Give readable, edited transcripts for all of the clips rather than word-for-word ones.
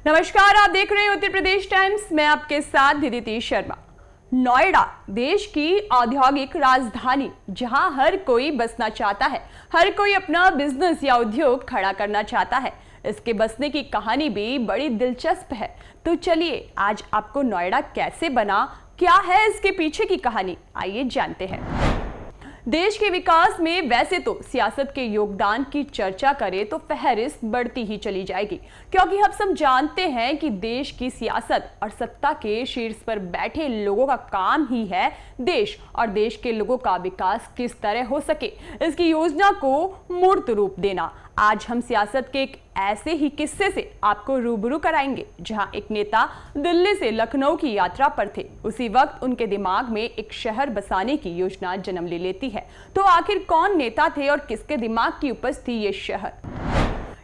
नमस्कार, आप देख रहे हैं उत्तर प्रदेश टाइम्स। मैं आपके साथ दीदी शर्मा। नोएडा देश की औद्योगिक राजधानी, जहां हर कोई बसना चाहता है, हर कोई अपना बिजनेस या उद्योग खड़ा करना चाहता है। इसके बसने की कहानी भी बड़ी दिलचस्प है। तो चलिए आज आपको नोएडा कैसे बना, क्या है इसके पीछे की कहानी, आइए जानते हैं। देश के विकास में वैसे तो सियासत के योगदान की चर्चा करें तो फहरिस्त बढ़ती ही चली जाएगी, क्योंकि हम सब जानते हैं कि देश की सियासत और सत्ता के शीर्ष पर बैठे लोगों का काम ही है देश और देश के लोगों का विकास किस तरह हो सके, इसकी योजना को मूर्त रूप देना। आज हम सियासत के एक ऐसे ही किस्से से आपको रूबरू कराएंगे, जहां एक नेता दिल्ली से लखनऊ की यात्रा पर थे। उसी वक्त उनके दिमाग में एक शहर बसाने की योजना जन्म ले लेती है। तो आखिर कौन नेता थे और किसके दिमाग की उपज थी ये शहर?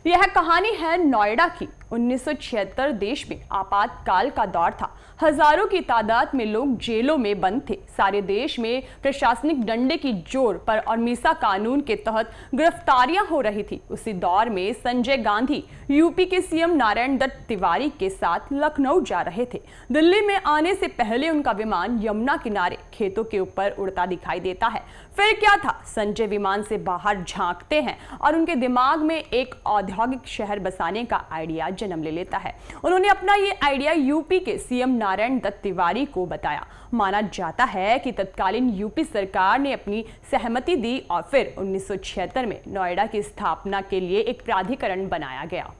यह कहानी है नोएडा की। 1976 देश में आपातकाल का दौर था। हजारों की तादाद में लोग जेलों में बंद थे। सारे देश में प्रशासनिक डंडे की जोर पर और मीसा कानून के तहत गिरफ्तारियां हो रही थी। उसी दौर में संजय गांधी यूपी के सीएम नारायण दत्त तिवारी के साथ लखनऊ जा रहे थे। दिल्ली में आने से पहले उनका विमान यमुना किनारे खेतों के ऊपर उड़ता दिखाई देता है। फिर क्या था, संजय विमान से बाहर झांकते हैं और उनके दिमाग में एक औद्योगिक शहर बसाने का आइडिया जन्म ले लेता है। उन्होंने अपना ये आइडिया यूपी के सीएम नारायण दत्त तिवारी को बताया। माना जाता है कि तत्कालीन यूपी सरकार ने अपनी सहमति दी और फिर 1976 में नोएडा की स्थापना के लिए एक प्राधिकरण बनाया गया।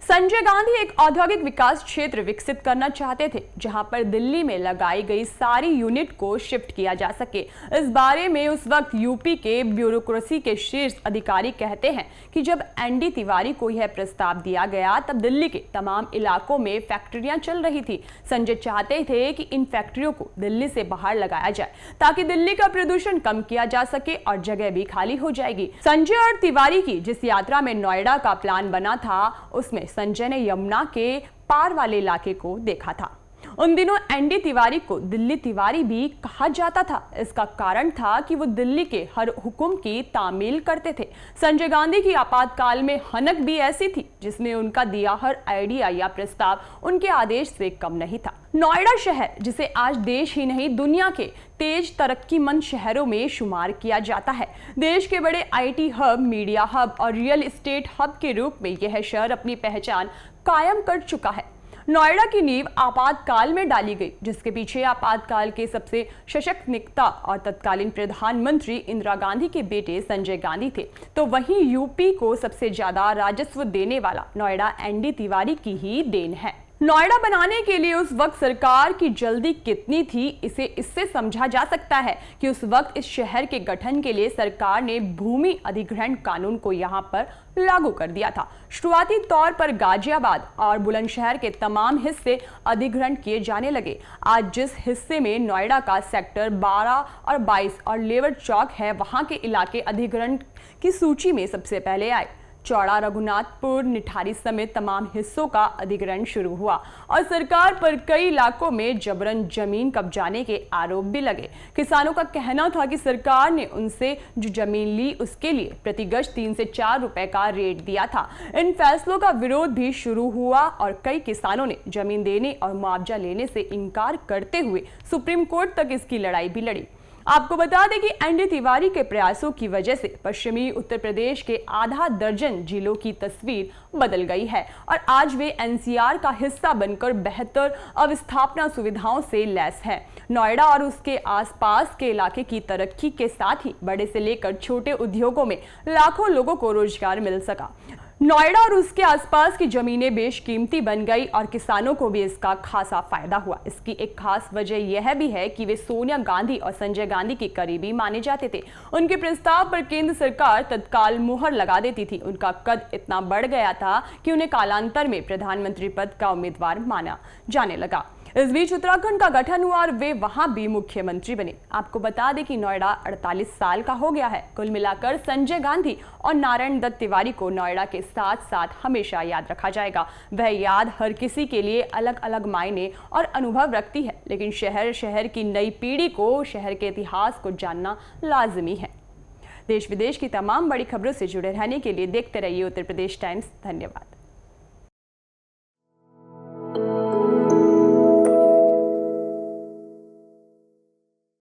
संजय गांधी एक औद्योगिक विकास क्षेत्र विकसित करना चाहते थे, जहां पर दिल्ली में लगाई गई सारी यूनिट को शिफ्ट किया जा सके। इस बारे में उस वक्त यूपी के ब्यूरोक्रेसी के शीर्ष अधिकारी कहते हैं कि जब एनडी तिवारी को यह प्रस्ताव दिया गया, तब दिल्ली के तमाम इलाकों में फैक्ट्रियां चल रही थी। संजय चाहते थे कि इन फैक्ट्रियों को दिल्ली से बाहर लगाया जाए, ताकि दिल्ली का प्रदूषण कम किया जा सके और जगह भी खाली हो जाएगी। संजय और तिवारी की जिस यात्रा में नोएडा का प्लान बना था, उसमें संजय ने यमुना के पार वाले इलाके को देखा था। उन दिनों एनडी तिवारी को दिल्ली तिवारी भी कहा जाता था। इसका कारण था कि वो दिल्ली के हर हुक्म की तामील करते थे। संजय गांधी की आपातकाल में हनक भी ऐसी थी, जिसमें उनका दिया हर आइडिया या प्रस्ताव उनके आदेश से कम नहीं था। नोएडा शहर, जिसे आज देश ही नहीं दुनिया के तेज तरक्कीमंद शहरों में शुमार किया जाता है, देश के बड़े आईटी हब, मीडिया हब और रियल एस्टेट हब के रूप में यह शहर अपनी पहचान कायम कर चुका है। नोएडा की नींव आपातकाल में डाली गई, जिसके पीछे आपातकाल के सबसे सशक्त नेता और तत्कालीन प्रधानमंत्री इंदिरा गांधी के बेटे संजय गांधी थे। तो वहीं यूपी को सबसे ज्यादा राजस्व देने वाला नोएडा एनडी तिवारी की ही देन है। नोएडा बनाने के लिए उस वक्त सरकार की जल्दी कितनी थी, इसे इससे समझा जा सकता है कि उस वक्त इस शहर के गठन के लिए सरकार ने भूमि अधिग्रहण कानून को यहां पर लागू कर दिया था। शुरुआती तौर पर गाजियाबाद और बुलंदशहर के तमाम हिस्से अधिग्रहण किए जाने लगे। आज जिस हिस्से में नोएडा का सेक्टर 12 और 22 और लेवर चौक है, वहां के इलाके अधिग्रहण की सूची में सबसे पहले आए। चौड़ा, रघुनाथपुर, निठारी समेत तमाम हिस्सों का अधिग्रहण शुरू हुआ और सरकार पर कई इलाकों में जबरन जमीन कब्जाने के आरोप भी लगे। किसानों का कहना था कि सरकार ने उनसे जो जमीन ली, उसके लिए प्रति गज 3 से 4 रुपए का रेट दिया था। इन फैसलों का विरोध भी शुरू हुआ और कई किसानों ने जमीन देने और मुआवजा लेने से इनकार करते हुए सुप्रीम कोर्ट तक इसकी लड़ाई भी लड़ी। आपको बता दें कि एनडी तिवारी के प्रयासों की वजह से पश्चिमी उत्तर प्रदेश के आधा दर्जन जिलों की तस्वीर बदल गई है और आज वे एनसीआर का हिस्सा बनकर बेहतर अवस्थापना सुविधाओं से लैस है। नोएडा और उसके आसपास के इलाके की तरक्की के साथ ही बड़े से लेकर छोटे उद्योगों में लाखों लोगों को रोजगार मिल सका। नोएडा और उसके आसपास की जमीनें बेशकीमती बन गई और किसानों को भी इसका खासा फायदा हुआ। इसकी एक खास वजह यह भी है कि वे सोनिया गांधी और संजय गांधी के करीबी माने जाते थे। उनके प्रस्ताव पर केंद्र सरकार तत्काल मुहर लगा देती थी। उनका कद इतना बढ़ गया था कि उन्हें कालांतर में प्रधानमंत्री पद का उम्मीदवार माना जाने लगा। इस बीच उत्तराखंड का गठन हुआ और वे वहां भी मुख्यमंत्री बने। आपको बता दें कि नोएडा 48 साल का हो गया है। कुल मिलाकर संजय गांधी और नारायण दत्त तिवारी को नोएडा के साथ साथ हमेशा याद रखा जाएगा। वह याद हर किसी के लिए अलग अलग मायने और अनुभव रखती है, लेकिन शहर की नई पीढ़ी को शहर के इतिहास को जानना लाजमी है। देश विदेश की तमाम बड़ी खबरों से जुड़े रहने के लिए देखते रहिए उत्तर प्रदेश टाइम्स। धन्यवाद।